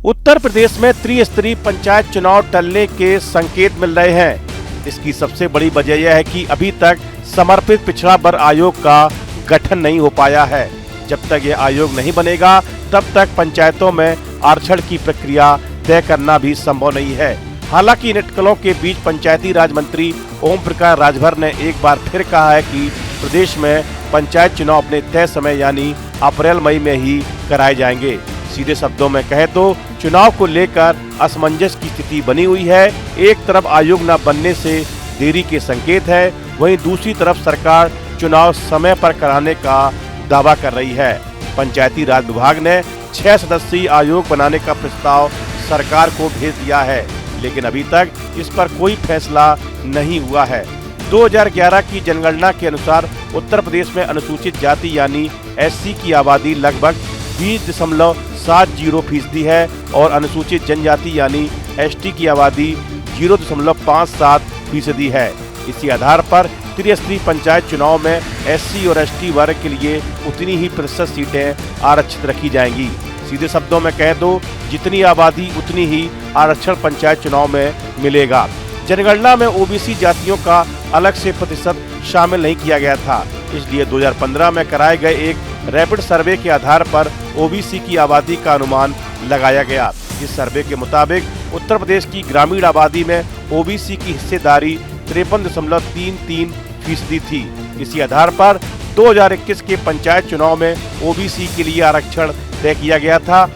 उत्तर प्रदेश में त्रिस्तरीय पंचायत चुनाव टलने के संकेत मिल रहे हैं। इसकी सबसे बड़ी वजह यह है कि अभी तक समर्पित पिछड़ा वर्ग आयोग का गठन नहीं हो पाया है। जब तक यह आयोग नहीं बनेगा तब तक पंचायतों में आरक्षण की प्रक्रिया तय करना भी संभव नहीं है। हालांकि इन अटकलों के बीच पंचायती राज मंत्री ओम प्रकाश राजभर ने एक बार फिर कहा है कि प्रदेश में पंचायत चुनाव अपने तय समय यानी अप्रैल मई में ही कराए जाएंगे। सीधे शब्दों में कहे तो चुनाव को लेकर असमंजस की स्थिति बनी हुई है। एक तरफ आयोग न बनने से देरी के संकेत है, वहीं दूसरी तरफ सरकार चुनाव समय पर कराने का दावा कर रही है। पंचायती राज विभाग ने 6 सदस्यीय आयोग बनाने का प्रस्ताव सरकार को भेज दिया है, लेकिन अभी तक इस पर कोई फैसला नहीं हुआ है। 2011 की जनगणना के अनुसार उत्तर प्रदेश में अनुसूचित जाति यानी एससी की आबादी लगभग 20.70% है और अनुसूचित जनजाति यानी एसटी की आबादी 0.57% है। इसी आधार पर त्रिस्तरीय पंचायत चुनाव में एससी और एसटी वर्ग के लिए उतनी ही प्रतिशत सीटें आरक्षित रखी जाएंगी। सीधे शब्दों में कह दो, जितनी आबादी उतनी ही आरक्षण पंचायत चुनाव में मिलेगा। जनगणना में ओबीसी जातियों का अलग से प्रतिशत शामिल नहीं किया गया था, इसलिए 2015 में कराए गए एक रैपिड सर्वे के आधार पर ओबीसी की आबादी का अनुमान लगाया गया। इस सर्वे के मुताबिक उत्तर प्रदेश की ग्रामीण आबादी में ओबीसी की हिस्सेदारी 53.33% थी। इसी आधार पर 2021 के पंचायत चुनाव में ओबीसी के लिए आरक्षण तय किया गया था।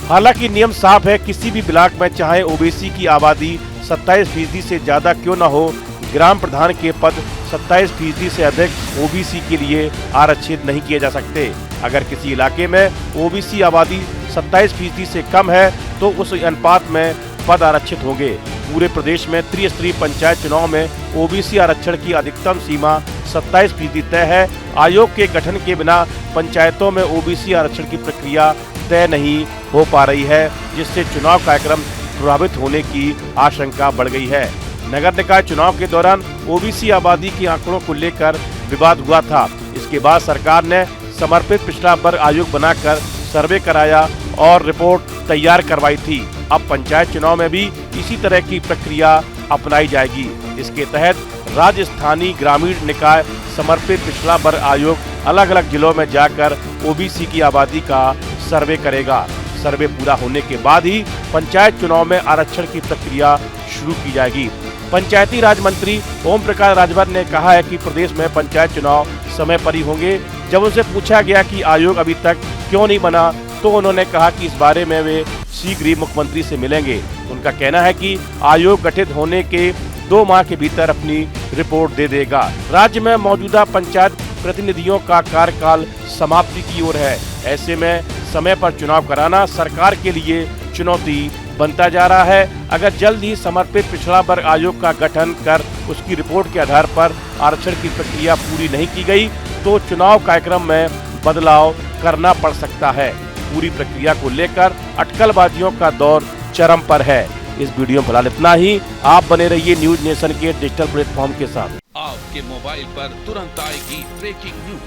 हालांकि नियम साफ है, किसी भी ब्लॉक में चाहे ओबीसी की आबादी 27% से ज्यादा क्यों न हो, ग्राम प्रधान के पद 27% से अधिक ओबीसी के लिए आरक्षित नहीं किए जा सकते। अगर किसी इलाके में ओबीसी आबादी 27% से कम है तो उस अनुपात में पद आरक्षित होंगे। पूरे प्रदेश में त्रिस्तरीय पंचायत चुनाव में ओबीसी आरक्षण की अधिकतम सीमा 27% तय है। आयोग के गठन के बिना पंचायतों में ओबीसी आरक्षण की प्रक्रिया तय नहीं हो पा रही है, जिससे चुनाव कार्यक्रम प्रभावित होने की आशंका बढ़ गई है। नगर निकाय चुनाव के दौरान ओबीसी आबादी के आंकड़ों को लेकर विवाद हुआ था। इसके बाद सरकार ने समर्पित पिछड़ा वर्ग आयोग बनाकर सर्वे कराया और रिपोर्ट तैयार करवाई थी। अब पंचायत चुनाव में भी इसी तरह की प्रक्रिया अपनाई जाएगी। इसके तहत राज्य, स्थानीय, ग्रामीण निकाय समर्पित पिछड़ा वर्ग आयोग अलग अलग जिलों में जाकर ओबीसी की आबादी का सर्वे करेगा। सर्वे पूरा होने के बाद ही पंचायत चुनाव में आरक्षण की प्रक्रिया शुरू की जाएगी। पंचायती राज मंत्री ओम प्रकाश राजभर ने कहा है कि प्रदेश में पंचायत चुनाव समय पर ही होंगे। जब उनसे पूछा गया कि आयोग अभी तक क्यों नहीं बना, तो उन्होंने कहा कि इस बारे में वे शीघ्र ही मुख्यमंत्री से मिलेंगे। उनका कहना है कि आयोग गठित होने के 2 माह के भीतर अपनी रिपोर्ट दे देगा। राज्य में मौजूदा पंचायत प्रतिनिधियों का कार्यकाल समाप्ति की ओर है। ऐसे में समय पर चुनाव कराना सरकार के लिए चुनौती बनता जा रहा है। अगर जल्द ही समर्पित पिछड़ा वर्ग आयोग का गठन कर उसकी रिपोर्ट के आधार पर आरक्षण की प्रक्रिया पूरी नहीं की गई तो चुनाव कार्यक्रम में बदलाव करना पड़ सकता है। पूरी प्रक्रिया को लेकर अटकलबाजियों का दौर चरम पर है। इस वीडियो में फिलहाल इतना ही। आप बने रहिए न्यूज नेशन के डिजिटल प्लेटफॉर्म के साथ। आपके मोबाइल पर तुरंत आएगी ब्रेकिंग न्यूज।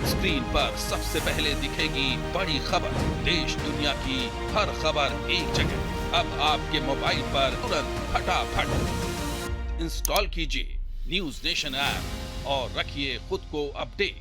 स्क्रीन पर सबसे पहले दिखेगी बड़ी खबर। देश दुनिया की हर खबर एक जगह। अब आपके मोबाइल पर तुरंत फटाफट इंस्टॉल कीजिए न्यूज नेशन ऐप और रखिए खुद को अपडेट।